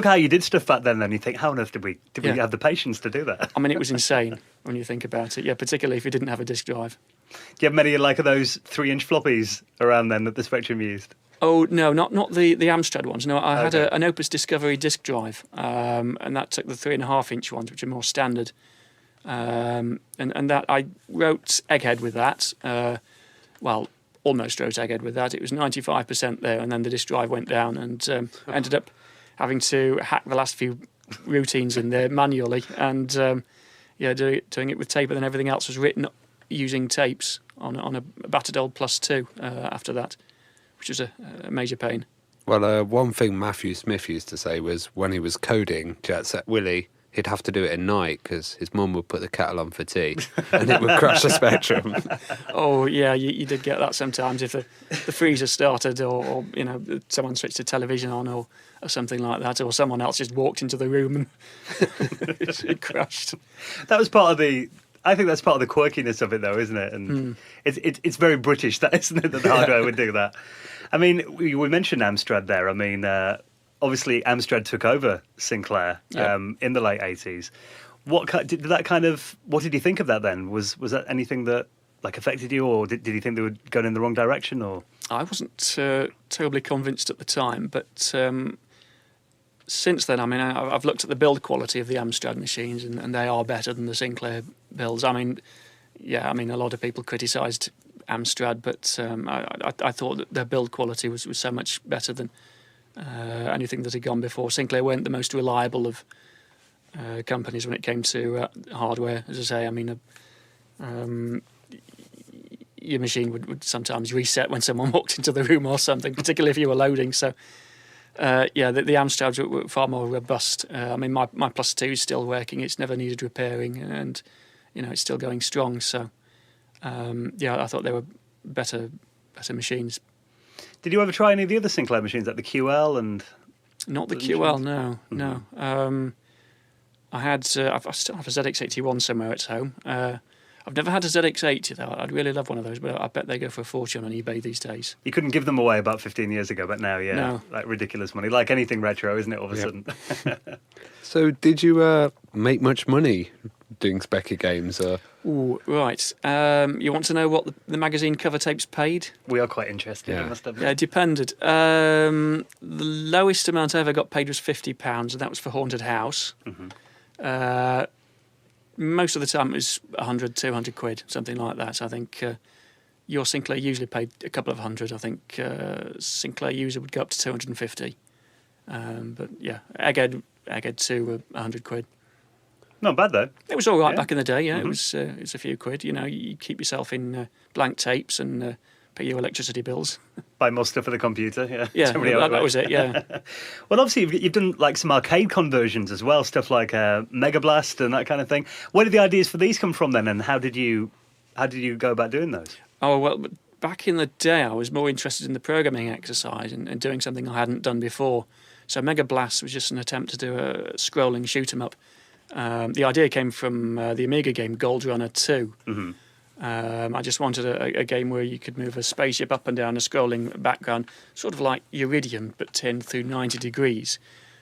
how you did stuff back then, and you think, how on earth did we have the patience to do that? I mean, it was insane when you think about it. Yeah, particularly if you didn't have a disk drive. Do you have many of those 3-inch floppies around then that the Spectrum used? Oh no, not the Amstrad ones. No, I had an Opus Discovery disk drive, and that took the 3.5-inch ones, which are more standard. And that I wrote Egghead with that. Almost wrote Egghead with that. It was 95% there, and then the disk drive went down, and ended up having to hack the last few routines in there manually, and doing it with tape, and then everything else was written using tapes on a battered old Plus 2 after that, which was a major pain. Well, one thing Matthew Smith used to say was when he was coding Jet Set Willy, he'd have to do it at night because his mum would put the kettle on for tea and it would crash the Spectrum. Oh, yeah, you did get that sometimes if the freezer started or someone switched the television on or something like that, or someone else just walked into the room and it crashed. That was I think that's part of the quirkiness of it, though, isn't it? And it's very British, that isn't it, that the hardware would do that. I mean, we mentioned Amstrad there. I mean, obviously Amstrad took over Sinclair in the late 80s. What did you think of that then? Was that anything that affected you, or did you think they were going in the wrong direction? Or I wasn't terribly convinced at the time, but since then, I mean, I've looked at the build quality of the Amstrad machines, and they are better than the Sinclair builds. I mean, a lot of people criticised Amstrad, but I thought that their build quality was so much better than anything that had gone before. Sinclair weren't the most reliable of companies when it came to hardware, as I say. I mean, your machine would sometimes reset when someone walked into the room or something, particularly if you were loading. So, the Amstrads were far more robust. I mean, my Plus 2 is still working. It's never needed repairing, and it's still going strong. So, I thought they were better machines. Did you ever try any of the other Sinclair machines, like the QL and? Not the QL, no. I still have a ZX81 somewhere at home. I've never had a ZX80 though. I'd really love one of those, but I bet they go for a fortune on eBay these days. You couldn't give them away about 15 years ago, but now, No. like ridiculous money. Like anything retro, isn't it, all of a sudden? So did you make much money doing Specker games? Ooh, right. You want to know what the magazine cover tapes paid? We are quite interested, Yeah. I must admit. Yeah, it depended. The lowest amount I ever got paid was £50, and that was for Haunted House. Mm-hmm. Most of the time it was 100, 200 quid, something like that. I think your Sinclair usually paid a couple of hundred. I think Sinclair user would go up to 250. But yeah, Egghead 2 were 100 quid. Not bad, though. It was all right Yeah. back in the day, yeah. Mhm. It was a few quid. You keep yourself in blank tapes and pay your electricity bills. Buy more stuff for the computer, yeah. Yeah, Generally how that was works. it, yeah. Well, obviously, you've done like some arcade conversions as well, stuff like Mega Blast and that kind of thing. Where did the ideas for these come from then, and how did you go about doing those? Oh, well, back in the day, I was more interested in the programming exercise and doing something I hadn't done before. So Mega Blast was just an attempt to do a scrolling shoot-'em-up. The idea came from the Amiga game Gold Runner 2. Mm-hmm. I just wanted a game where you could move a spaceship up and down a scrolling background, sort of like Iridium, but turned through 90 degrees.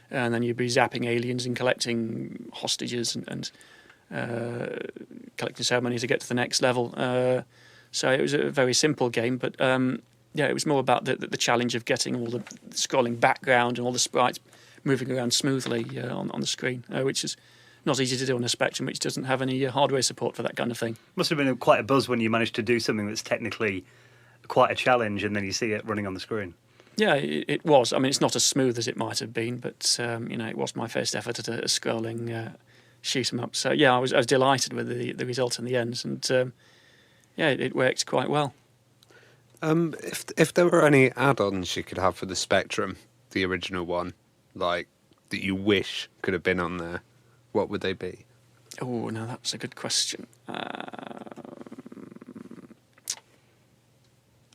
And then you'd be zapping aliens and collecting hostages and collecting so many to get to the next level. So it was a very simple game, but it was more about the challenge of getting all the scrolling background and all the sprites moving around smoothly on the screen, which is not easy to do on a Spectrum, which doesn't have any hardware support for that kind of thing. Must have been quite a buzz when you managed to do something that's technically quite a challenge and then you see it running on the screen. Yeah, it was. I mean, it's not as smooth as it might have been, but it was my first effort at a scrolling shoot 'em up. So yeah, I was delighted with the result in the end, and it worked quite well. If there were any add-ons you could have for the Spectrum, the original one, like that you wish could have been on there, what would they be? Oh, no, that's a good question.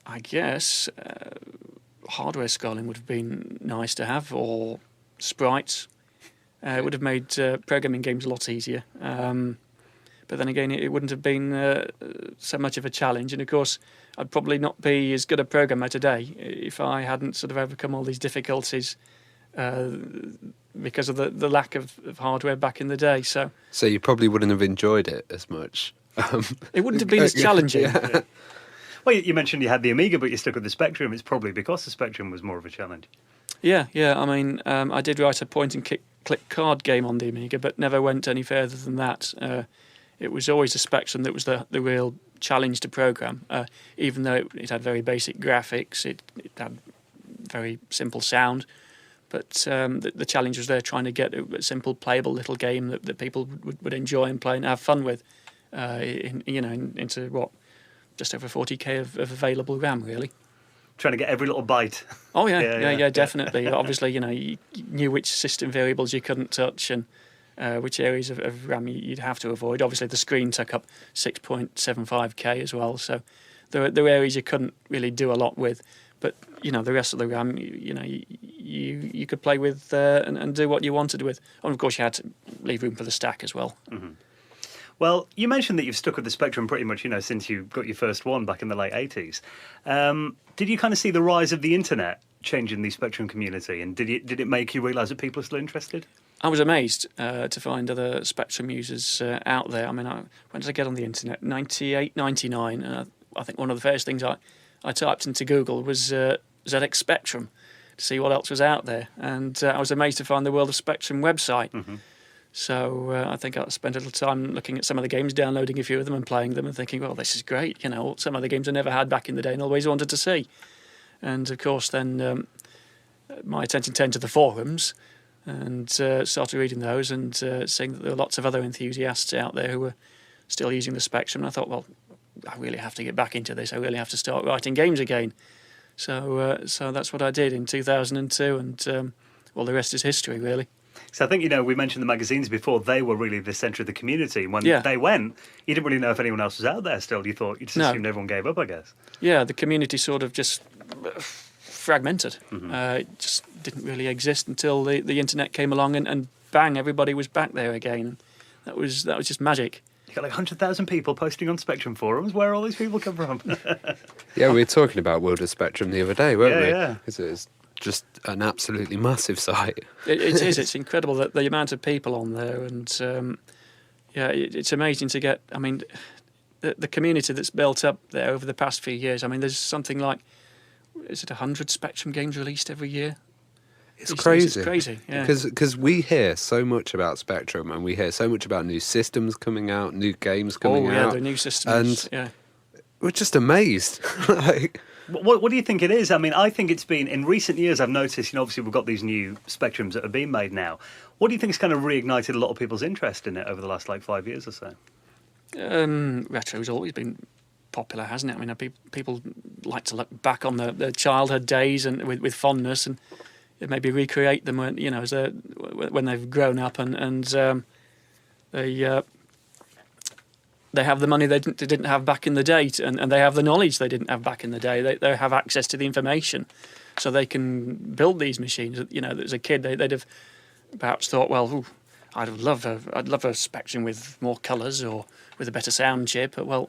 I guess hardware scrolling would have been nice to have, or sprites. It would have made programming games a lot easier. But then again, it wouldn't have been so much of a challenge. And of course, I'd probably not be as good a programmer today if I hadn't sort of overcome all these difficulties because of the lack of hardware back in the day. So you probably wouldn't have enjoyed it as much. It wouldn't have been as challenging. Yeah. Well, you mentioned you had the Amiga, but you stuck with the Spectrum. It's probably because the Spectrum was more of a challenge. Yeah. I mean, I did write a point-and-click card game on the Amiga, but never went any further than that. It was always the Spectrum that was the real challenge to program, even though it had very basic graphics, it had very simple sound. But the challenge was there, trying to get a simple, playable little game that people would enjoy and play and have fun with, into what, just over 40k of available RAM, really. Trying to get every little byte. Oh yeah, definitely. Obviously, you knew which system variables you couldn't touch and which areas of RAM you'd have to avoid. Obviously, the screen took up 6.75k as well, so there were areas you couldn't really do a lot with. But the rest of the RAM, you could play with and do what you wanted with. And of course, you had to leave room for the stack as well. Mm-hmm. Well, you mentioned that you've stuck with the Spectrum pretty much, since you got your first one back in the late 80s. Did you kind of see the rise of the internet changing the Spectrum community, and did it make you realise that people are still interested? I was amazed to find other Spectrum users out there. I mean, when did I get on the internet? 98, 99. I think one of the first things I typed into Google was ZX Spectrum to see what else was out there. And I was amazed to find the World of Spectrum website. Mm-hmm. So I think I spent a little time looking at some of the games, downloading a few of them and playing them and thinking, well, this is great. Some of the games I never had back in the day and always wanted to see. And, of course, then my attention turned to the forums and started reading those and seeing that there were lots of other enthusiasts out there who were still using the Spectrum. And I thought, well, I really have to get back into this. I really have to start writing games again. So that's what I did in 2002, and well, the rest is history, really. So I think, we mentioned the magazines before. They were really the centre of the community. When they went, you didn't really know if anyone else was out there still. You just assumed everyone gave up, I guess. Yeah, the community sort of just fragmented. It just didn't really exist until the internet came along, and bang, everybody was back there again. That was just magic. You got like 100,000 people posting on Spectrum forums. Where all these people come from? Yeah, we were talking about World of Spectrum the other day, weren't we? Yeah. It's just an absolutely massive site. It is. It's incredible that the amount of people on there, and it's amazing to get. I mean, the community that's built up there over the past few years. I mean, there's something like, is it 100 Spectrum games released every year? It's crazy. It's crazy, yeah. Because we hear so much about Spectrum, and we hear so much about new systems coming out, new games coming out. Oh, yeah, the new systems, and we're just amazed. What do you think it is? I mean, I think it's been, in recent years, I've noticed, obviously we've got these new Spectrums that are being made now. What do you think has kind of reignited a lot of people's interest in it over the last, 5 years or so? Retro's always been popular, hasn't it? I mean, people like to look back on their childhood days and with fondness, and maybe recreate them when when they've grown up, and they have the money they didn't have back in the day, and they have the knowledge they didn't have back in the day. They have access to the information, so they can build these machines. As a kid, they'd have perhaps thought, well, I'd love a Spectrum with more colours or with a better sound chip. Well,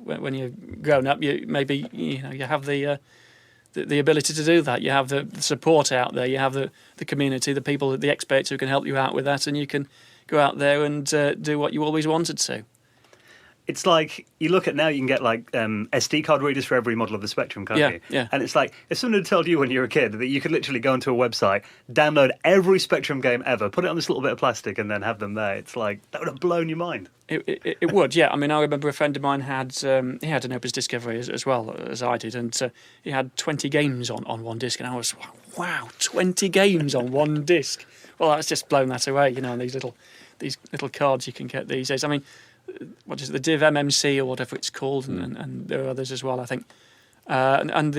when you're grown up, you have the ability to do that. You have the support out there. You have the community, the people, the experts who can help you out with that, and you can go out there and do what you always wanted to. It's like, you look at now, you can get SD card readers for every model of the Spectrum, can't you? Yeah. And it's like, if someone had told you when you were a kid that you could literally go onto a website, download every Spectrum game ever, put it on this little bit of plastic, and then have them there, it's like, that would have blown your mind. It would, yeah. I mean, I remember a friend of mine had an Opus Discovery as well as I did, and he had 20 games on one disc, and I was, wow, 20 games on one disc. Well, that's just blown that away, these little cards you can get these days. I mean, what is it, the Div MMC or whatever it's called, and there are others as well, I think. And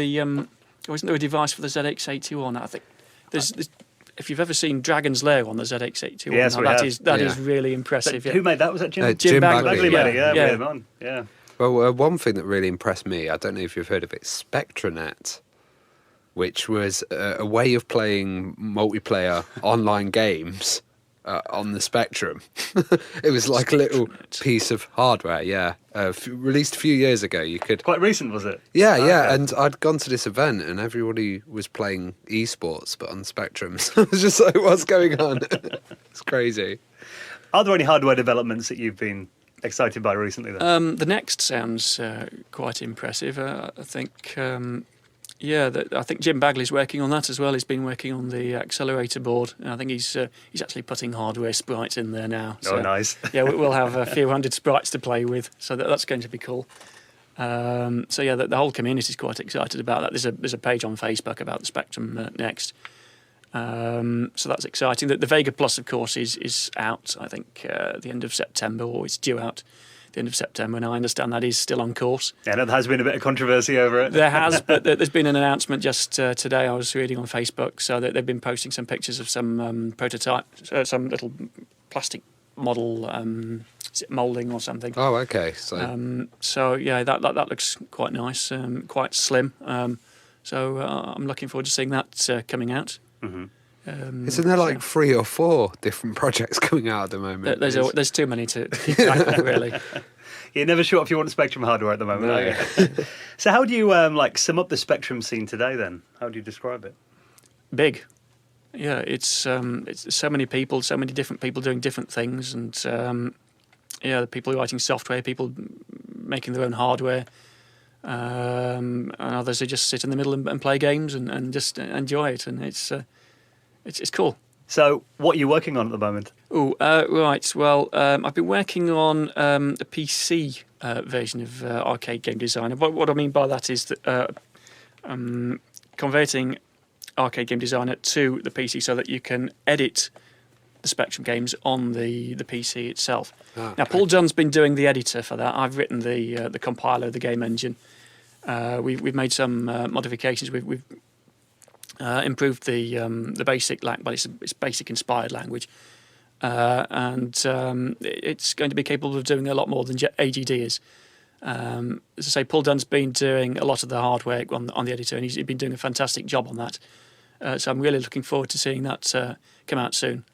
wasn't there a device for the ZX81? I think there's if you've ever seen Dragon's Lair on the ZX81, yes, that is really impressive. Who made that? Was that Jim? Jim Bagley made it, yeah. Yeah. Well, one thing that really impressed me, I don't know if you've heard of it, Spectranet, which was a way of playing multiplayer online games on the Spectrum. It was like a little piece of hardware, released a few years ago. You could Quite recent, was it? Yeah, okay. And I'd gone to this event and everybody was playing esports, but on Spectrums. I was just like, what's going on? It's crazy. Are there any hardware developments that you've been excited by recently, then? The next sounds quite impressive. I think... I think Jim Bagley's working on that as well. He's been working on the accelerator board. And I think he's actually putting hardware sprites in there now. So, oh, nice. Yeah, we'll have a few hundred sprites to play with, so that's going to be cool. The whole community is quite excited about that. There's a page on Facebook about the Spectrum Next. So that's exciting. The Vega Plus, of course, is out, I think, at the end of September, or it's due out at the end of September, and I understand that is still on course. Yeah, there has been a bit of controversy over it. There has, but there's been an announcement just today I was reading on Facebook, so that they've been posting some pictures of some prototype, some little plastic model, is it moulding or something? Oh, okay. So that looks quite nice, quite slim. So I'm looking forward to seeing that coming out. Mm-hmm. Isn't there 3 or 4 different projects coming out at the moment? There's too many to keep track of, really. You're never sure if you want Spectrum hardware at the moment, are you? So how do you sum up the Spectrum scene today, then? How do you describe it? Big. Yeah, it's so many people, so many different people doing different things, and the people writing software, people making their own hardware, and others who just sit in the middle and play games and just enjoy it, and it's cool. So, what are you working on at the moment? Right. Well, I've been working on a PC version of Arcade Game Designer. What I mean by that is that converting Arcade Game Designer to the PC so that you can edit Spectrum games on the PC itself. Ah, now, Paul Dunn's been doing the editor for that. I've written the compiler of the game engine. We've made some modifications. We've improved the basic language, but it's basic inspired language, and it's going to be capable of doing a lot more than AGD is. As I say, Paul Dunn's been doing a lot of the hard work on the editor, and he's been doing a fantastic job on that. So I'm really looking forward to seeing that come out soon.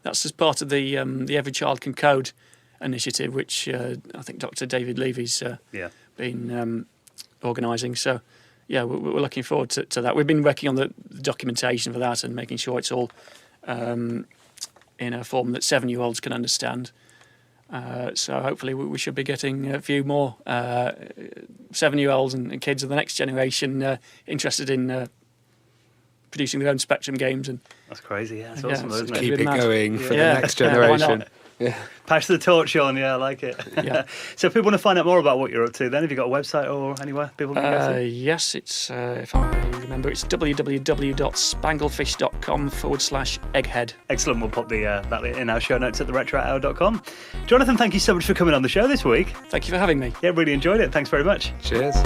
That's as part of the Every Child Can Code initiative, which I think Dr. David Levy's been organising. So, yeah, we're looking forward to that. We've been working on the documentation for that and making sure it's all in a form that 7-year-olds can understand. So hopefully we should be getting a few more 7-year-olds and kids of the next generation interested in producing their own Spectrum games. And that's crazy. Yeah, it's awesome, isn't it? Keep it going for the next generation. Pass the torch on. Yeah, I like it. Yeah. So if people want to find out more about what you're up to, then have you got a website or anywhere people can go to? Yes, it's if I remember, it's www.spanglefished.com/egghead. Excellent. We'll pop that in our show notes at theretrohour.com. Jonathan, thank you so much for coming on the show this week. Thank you for having me. Yeah, really enjoyed it. Thanks very much. Cheers.